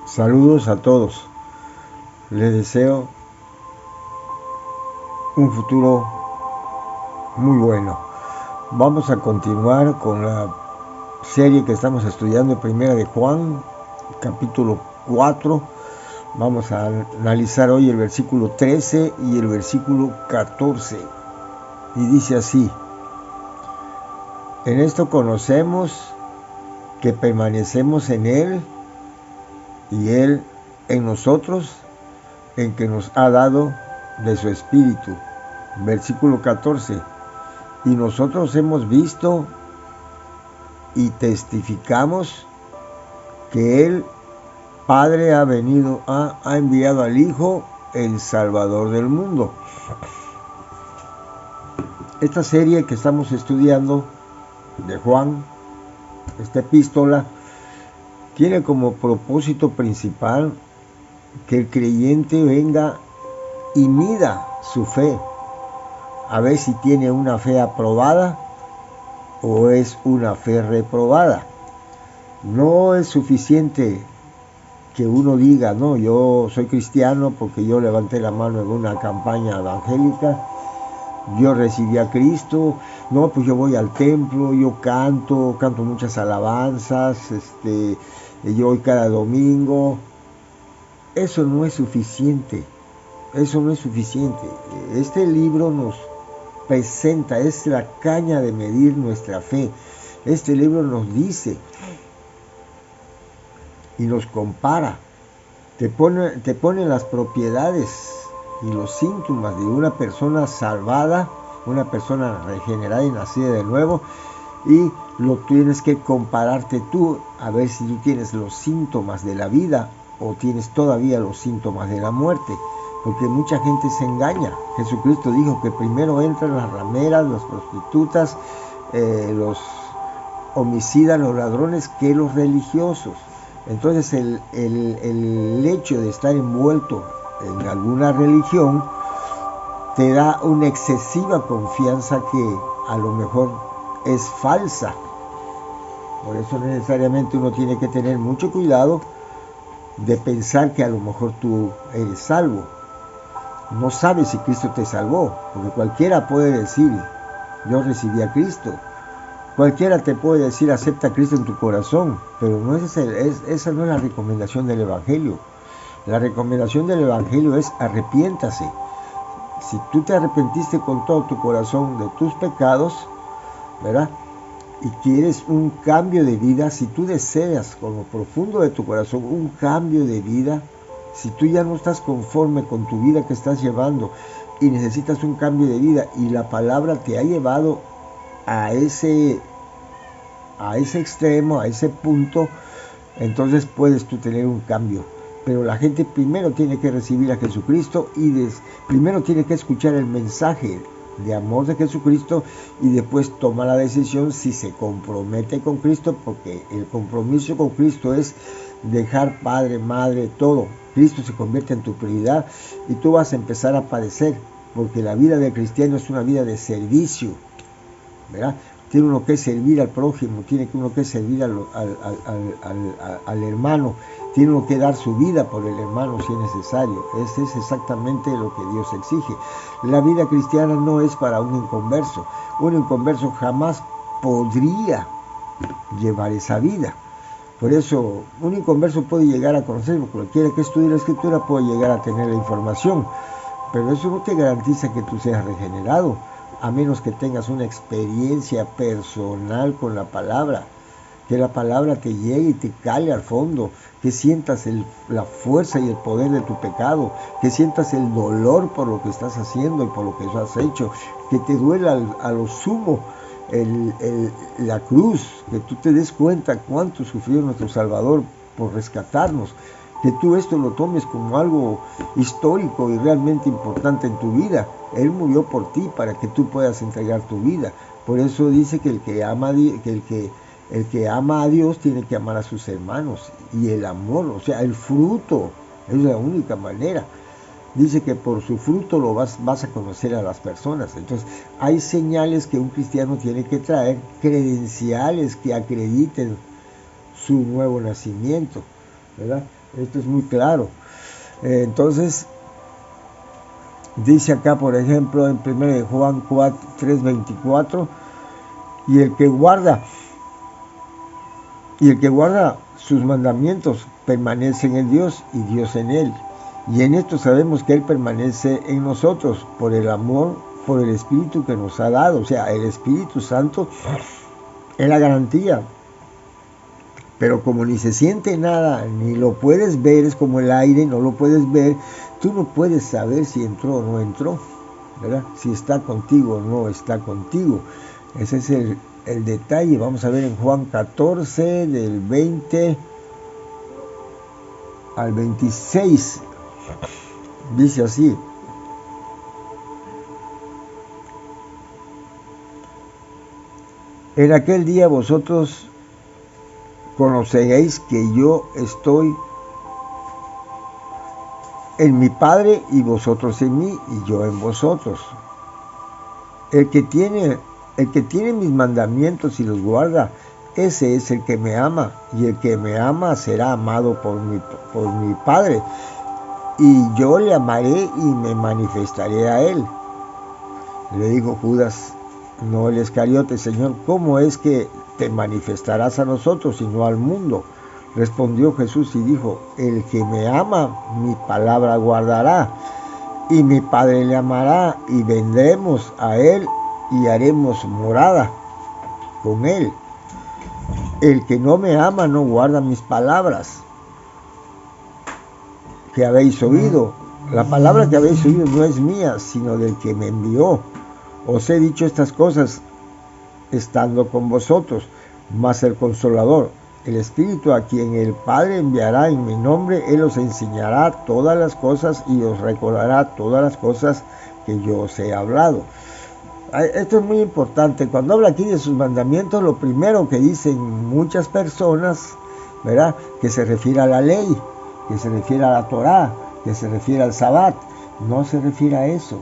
Saludos a todos. Les deseo un futuro muy bueno. Vamos a continuar con la serie que estamos estudiando, Primera de Juan, capítulo 4. Vamos a analizar hoy el versículo 13 y el versículo 14. Y dice así: en esto conocemos que permanecemos en Él y Él en nosotros, en que nos ha dado de su Espíritu. Versículo 14. Y nosotros hemos visto y testificamos que el Padre ha enviado al Hijo, el Salvador del mundo. Esta serie que estamos estudiando de Juan, esta epístola, tiene como propósito principal que el creyente venga y mida su fe, a ver si tiene una fe aprobada o es una fe reprobada. No es suficiente que uno diga, no, yo soy cristiano porque yo levanté la mano en una campaña evangélica, yo recibí a Cristo, no, pues yo voy al templo, yo canto muchas alabanzas, yo voy cada domingo. Eso no es suficiente, Este libro nos presenta, es la caña de medir nuestra fe. Este libro nos dice y nos compara, te pone las propiedades y los síntomas de una persona salvada, una persona regenerada y nacida de nuevo, y lo tienes que compararte tú a ver si tú tienes los síntomas de la vida o tienes todavía los síntomas de la muerte, porque mucha gente se engaña. Jesucristo dijo que primero entran las rameras, las prostitutas, los homicidas, los ladrones, que los religiosos. Entonces el hecho de estar envuelto en alguna religión te da una excesiva confianza que a lo mejor es falsa. Por eso necesariamente uno tiene que tener mucho cuidado de pensar que a lo mejor tú eres salvo. No sabes si Cristo te salvó, porque cualquiera puede decir, yo recibí a Cristo. Cualquiera te puede decir, acepta a Cristo en tu corazón, pero esa no es la recomendación del Evangelio. La recomendación del Evangelio es arrepiéntase. Si tú te arrepentiste con todo tu corazón de tus pecados, ¿verdad?, y quieres un cambio de vida, si tú deseas con lo profundo de tu corazón un cambio de vida, si tú ya no estás conforme con tu vida que estás llevando y necesitas un cambio de vida y la palabra te ha llevado a ese extremo, a ese punto, entonces puedes tú tener un cambio. Pero la gente primero tiene que recibir a Jesucristo y primero tiene que escuchar el mensaje de amor de Jesucristo y después toma la decisión si se compromete con Cristo, porque el compromiso con Cristo es dejar padre, madre, todo. Cristo se convierte en tu prioridad y tú vas a empezar a padecer, porque la vida del cristiano es una vida de servicio, ¿verdad? Tiene uno que servir al prójimo, tiene uno que servir al hermano, tiene uno que dar su vida por el hermano si es necesario. Ese es exactamente lo que Dios exige. La vida cristiana no es para un inconverso. Un inconverso jamás podría llevar esa vida. Por eso un inconverso puede llegar a conocer, cualquiera que estudie la Escritura puede llegar a tener la información, pero eso no te garantiza que tú seas regenerado, a menos que tengas una experiencia personal con la palabra, que la palabra te llegue y te cale al fondo, que sientas la fuerza y el poder de tu pecado, que sientas el dolor por lo que estás haciendo y por lo que has hecho, que te duela a lo sumo la cruz, que tú te des cuenta cuánto sufrió nuestro Salvador por rescatarnos, que tú esto lo tomes como algo histórico y realmente importante en tu vida. Él murió por ti para que tú puedas entregar tu vida. Por eso dice que el que ama a Dios tiene que amar a sus hermanos. Y el amor, o sea, el fruto, es la única manera. Dice que por su fruto lo vas a conocer a las personas. Entonces, hay señales que un cristiano tiene que traer, credenciales que acrediten su nuevo nacimiento. ¿verdad? Esto es muy claro. Entonces, dice acá, por ejemplo, en 1 Juan 3:24, y el que guarda sus mandamientos permanece en Dios y Dios en él. Y en esto sabemos que Él permanece en nosotros por el amor, por el Espíritu que nos ha dado. O sea, el Espíritu Santo es la garantía. Pero como ni se siente nada, ni lo puedes ver, es como el aire, no lo puedes ver, tú no puedes saber si entró o no entró, ¿verdad? Si está contigo o no está contigo. Ese es el detalle. Vamos a ver en Juan 14, del 20 al 26. Dice así: en aquel día vosotros conoceréis que yo estoy en mi Padre y vosotros en mí y yo en vosotros. El que tiene mis mandamientos y los guarda, ese es el que me ama, y el que me ama será amado por mi Padre, y yo le amaré y me manifestaré a él. Le dijo Judas, no el Iscariote: Señor, ¿cómo es que te manifestarás a nosotros y no al mundo? Respondió Jesús y dijo: el que me ama, mi palabra guardará, y mi Padre le amará, y vendremos a él y haremos morada con él. El que no me ama no guarda mis palabras que habéis oído. La palabra que habéis oído no es mía, sino del que me envió. Os he dicho estas cosas estando con vosotros, mas el Consolador, el Espíritu, a quien el Padre enviará en mi nombre, Él os enseñará todas las cosas y os recordará todas las cosas que yo os he hablado. Esto es muy importante. Cuando habla aquí de sus mandamientos, lo primero que dicen muchas personas, ¿verdad?, que se refiere a la ley, que se refiere a la Torá, que se refiere al Sabbat. No se refiere a eso.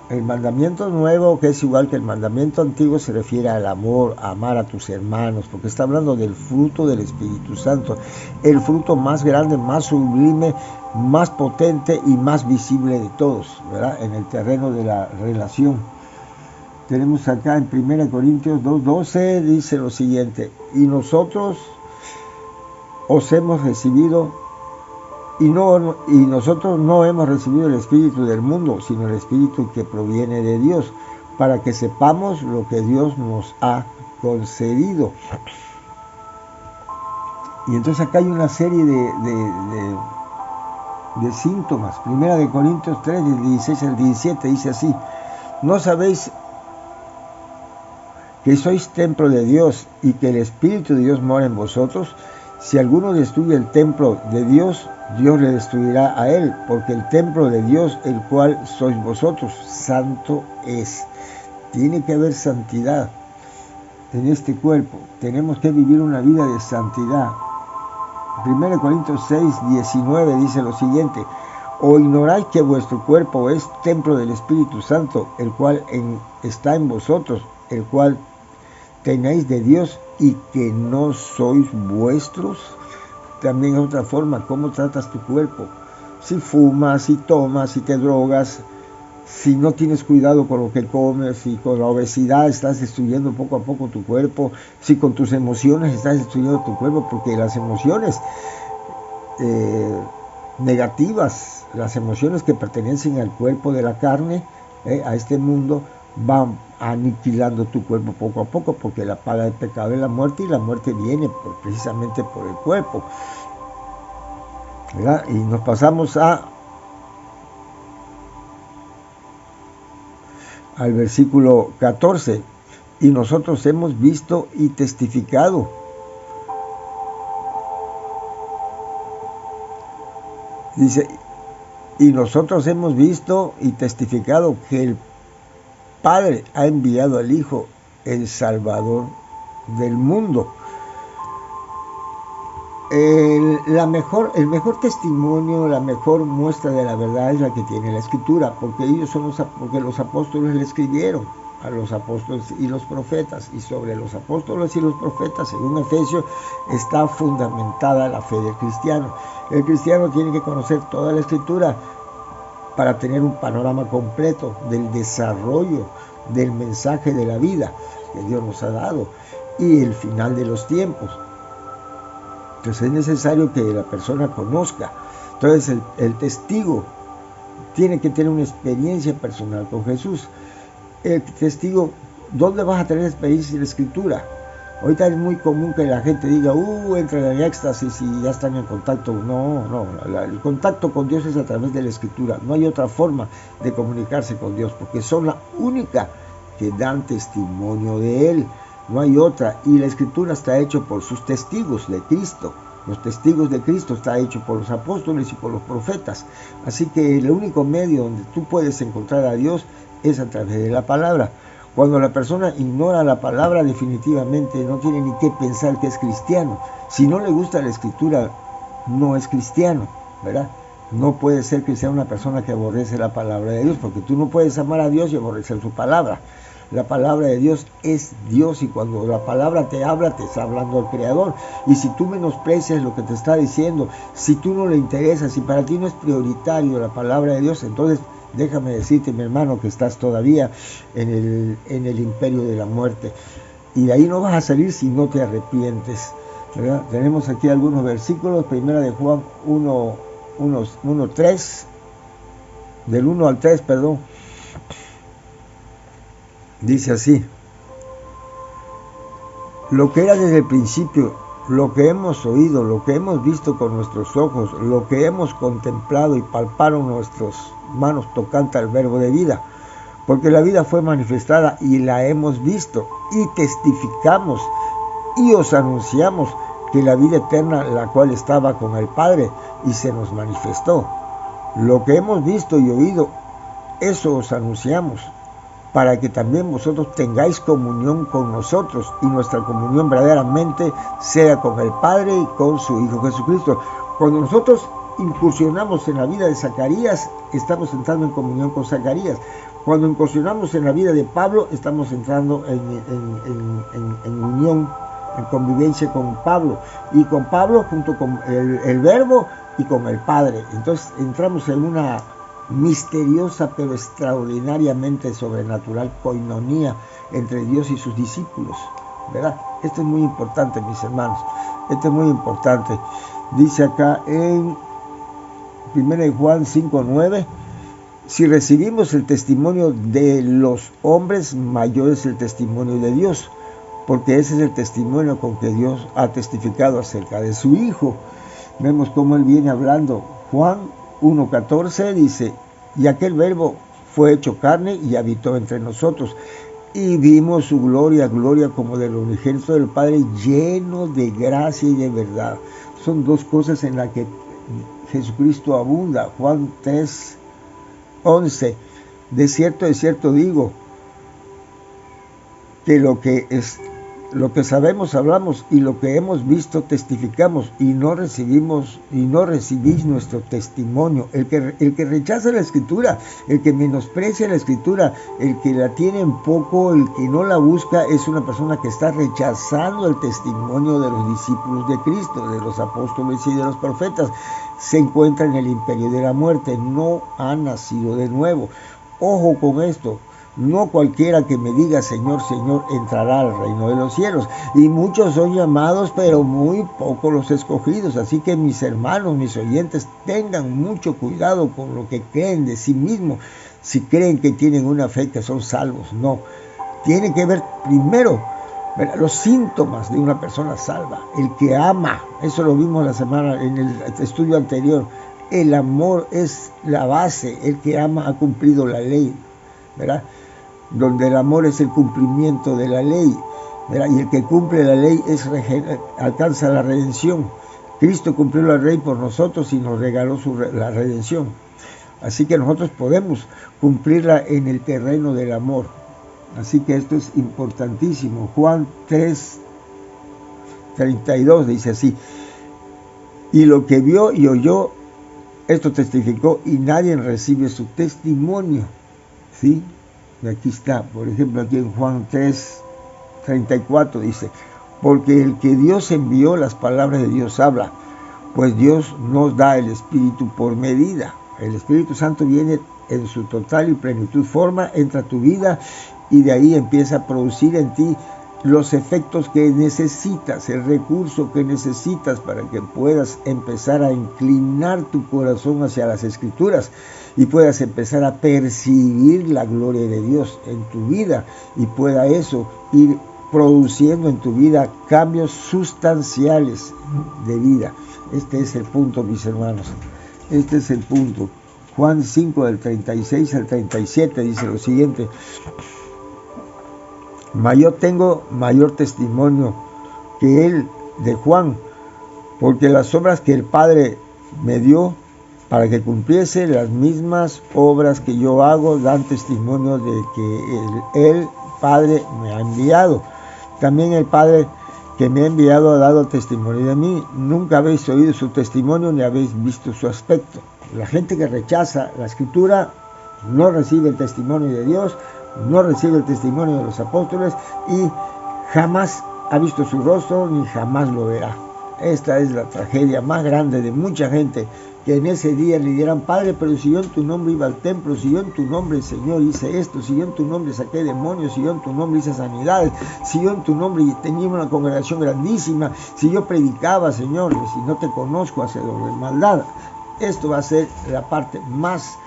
El mandamiento nuevo, que es igual que el mandamiento antiguo, se refiere al amor, a amar a tus hermanos, porque está hablando del fruto del Espíritu Santo, el fruto más grande, más sublime, más potente y más visible de todos, ¿verdad?, en el terreno de la relación. Tenemos acá en 1 Corintios 2:12, dice lo siguiente: y nosotros os hemos recibido, y nosotros no hemos recibido el Espíritu del mundo, sino el Espíritu que proviene de Dios, para que sepamos lo que Dios nos ha concedido. Y entonces acá hay una serie de síntomas. 1 Corintios 3, del 16 al 17, dice así: ¿no sabéis que sois templo de Dios y que el Espíritu de Dios mora en vosotros? Si alguno destruye el templo de Dios, Dios le destruirá a él, porque el templo de Dios, el cual sois vosotros, santo es. Tiene que haber santidad en este cuerpo. Tenemos que vivir una vida de santidad. 1 Corintios 6:19 dice lo siguiente: ¿o ignoráis que vuestro cuerpo es templo del Espíritu Santo, el cual está en vosotros, el cual tenéis de Dios, y que no sois vuestros? También es otra forma, cómo tratas tu cuerpo. Si fumas, si tomas, si te drogas, si no tienes cuidado con lo que comes, si con la obesidad estás destruyendo poco a poco tu cuerpo, si con tus emociones estás destruyendo tu cuerpo, porque las emociones negativas, las emociones que pertenecen al cuerpo de la carne, a este mundo, van aniquilando tu cuerpo poco a poco, porque la paga del pecado es la muerte, y la muerte viene precisamente por el cuerpo, ¿verdad? Y nos pasamos al versículo 14: y nosotros hemos visto y testificado. Dice: y nosotros hemos visto y testificado que el Padre ha enviado al Hijo, el Salvador del mundo. El mejor testimonio, la mejor muestra de la verdad es la que tiene la Escritura, porque porque los apóstoles le escribieron, a los apóstoles y los profetas, y sobre los apóstoles y los profetas, según Efesios, está fundamentada la fe del cristiano. El cristiano tiene que conocer toda la Escritura para tener un panorama completo del desarrollo del mensaje de la vida que Dios nos ha dado y el final de los tiempos. Entonces es necesario que la persona conozca. Entonces el testigo tiene que tener una experiencia personal con Jesús. El testigo, ¿dónde vas a tener experiencia en la Escritura? Ahorita es muy común que la gente diga, entran en éxtasis y ya están en contacto. No, el contacto con Dios es a través de la Escritura. No hay otra forma de comunicarse con Dios, porque son la única que dan testimonio de Él. No hay otra. Y la Escritura está hecha por sus testigos de Cristo. Los testigos de Cristo está hecho por los apóstoles y por los profetas. Así que el único medio donde tú puedes encontrar a Dios es a través de la palabra. Cuando la persona ignora la palabra, definitivamente no tiene ni que pensar que es cristiano. Si no le gusta la Escritura, no es cristiano, ¿verdad? No puede ser que sea una persona que aborrece la palabra de Dios, porque tú no puedes amar a Dios y aborrecer su palabra. La palabra de Dios es Dios, y cuando la palabra te habla, te está hablando al Creador. Y si tú menosprecias lo que te está diciendo, si tú no le interesas, si para ti no es prioritario la palabra de Dios, entonces déjame decirte, mi hermano, que estás todavía en el imperio de la muerte. Y de ahí no vas a salir si no te arrepientes, ¿verdad? Tenemos aquí algunos versículos. Primera de Juan 1:3, del 1 al 3, perdón. Dice así: lo que era desde el principio, lo que hemos oído, lo que hemos visto con nuestros ojos, lo que hemos contemplado y palparon nuestras manos tocante al verbo de vida, porque la vida fue manifestada y la hemos visto y testificamos y os anunciamos que la vida eterna, la cual estaba con el Padre y se nos manifestó. Lo que hemos visto y oído, eso os anunciamos, para que también vosotros tengáis comunión con nosotros, y nuestra comunión verdaderamente sea con el Padre y con su Hijo Jesucristo. Cuando nosotros incursionamos en la vida de Zacarías, estamos entrando en comunión con Zacarías. Cuando incursionamos en la vida de Pablo, estamos entrando en unión, en convivencia con Pablo, y con Pablo junto con el Verbo y con el Padre. Entonces entramos en una misteriosa pero extraordinariamente sobrenatural coinonía entre Dios y sus discípulos, ¿verdad? Esto es muy importante, mis hermanos, esto es muy importante. Dice acá en 1 Juan 5:9: si recibimos el testimonio de los hombres, mayor es el testimonio de Dios, porque ese es el testimonio con que Dios ha testificado acerca de su Hijo. Vemos cómo él viene hablando. Juan 1:14 dice: y aquel verbo fue hecho carne y habitó entre nosotros, y vimos su gloria, gloria como del unigénito del Padre, lleno de gracia y de verdad. Son dos cosas en las que Jesucristo abunda. Juan 3:11: de cierto digo, que lo que sabemos hablamos, y lo que hemos visto testificamos, y no recibís nuestro testimonio. El que rechaza la Escritura, el que menosprecia la Escritura, el que la tiene en poco, el que no la busca, es una persona que está rechazando el testimonio de los discípulos de Cristo, de los apóstoles y de los profetas. Se encuentra en el imperio de la muerte, no ha nacido de nuevo. Ojo con esto. No cualquiera que me diga Señor, Señor, entrará al reino de los cielos. Y muchos son llamados, pero muy pocos los escogidos. Así que mis hermanos, mis oyentes, tengan mucho cuidado con lo que creen de sí mismos. Si creen que tienen una fe, que son salvos, no. Tienen que ver primero los síntomas de una persona salva. El que ama, eso lo vimos la semana en el estudio anterior. El amor es la base. El que ama ha cumplido la ley, ¿verdad? Donde el amor es el cumplimiento de la ley, ¿verdad? Y el que cumple la ley alcanza la redención. Cristo cumplió la ley por nosotros y nos regaló la redención. Así que nosotros podemos cumplirla en el terreno del amor. Así que esto es importantísimo. Juan 3:32 dice así: y lo que vio y oyó, esto testificó, y nadie recibe su testimonio, ¿sí? Y aquí está, por ejemplo, aquí en Juan 3:34 dice, porque el que Dios envió, las palabras de Dios habla, pues Dios nos da el Espíritu por medida. El Espíritu Santo viene en su total y plenitud forma, entra a tu vida y de ahí empieza a producir en ti los efectos que necesitas, el recurso que necesitas para que puedas empezar a inclinar tu corazón hacia las Escrituras y puedas empezar a percibir la gloria de Dios en tu vida y pueda eso ir produciendo en tu vida cambios sustanciales de vida. Este es el punto, mis hermanos. Este es el punto. Juan 5, del 36 al 37, dice lo siguiente. Mas yo tengo mayor testimonio que él de Juan, porque las obras que el Padre me dio para que cumpliese las mismas obras que yo hago, dan testimonio de que el Padre me ha enviado. También el Padre que me ha enviado ha dado testimonio de mí. Nunca habéis oído su testimonio ni habéis visto su aspecto. La gente que rechaza la Escritura no recibe el testimonio de Dios, no recibe el testimonio de los apóstoles y jamás ha visto su rostro ni jamás lo verá. Esta es la tragedia más grande de mucha gente, que en ese día le dirán, Padre, pero si yo en tu nombre iba al templo, si yo en tu nombre, Señor, hice esto, si yo en tu nombre saqué demonios, si yo en tu nombre hice sanidades, si yo en tu nombre tenía una congregación grandísima, si yo predicaba, Señor, y si no te conozco, hacedor de maldad. Esto va a ser la parte más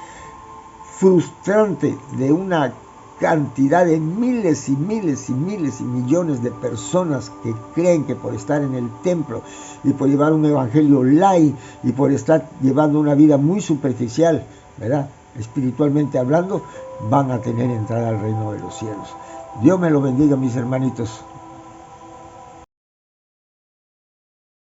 frustrante de una cantidad de miles y miles y miles y millones de personas que creen que por estar en el templo y por llevar un evangelio light y por estar llevando una vida muy superficial, ¿verdad?, espiritualmente hablando, van a tener entrada al reino de los cielos. Dios me lo bendiga, mis hermanitos.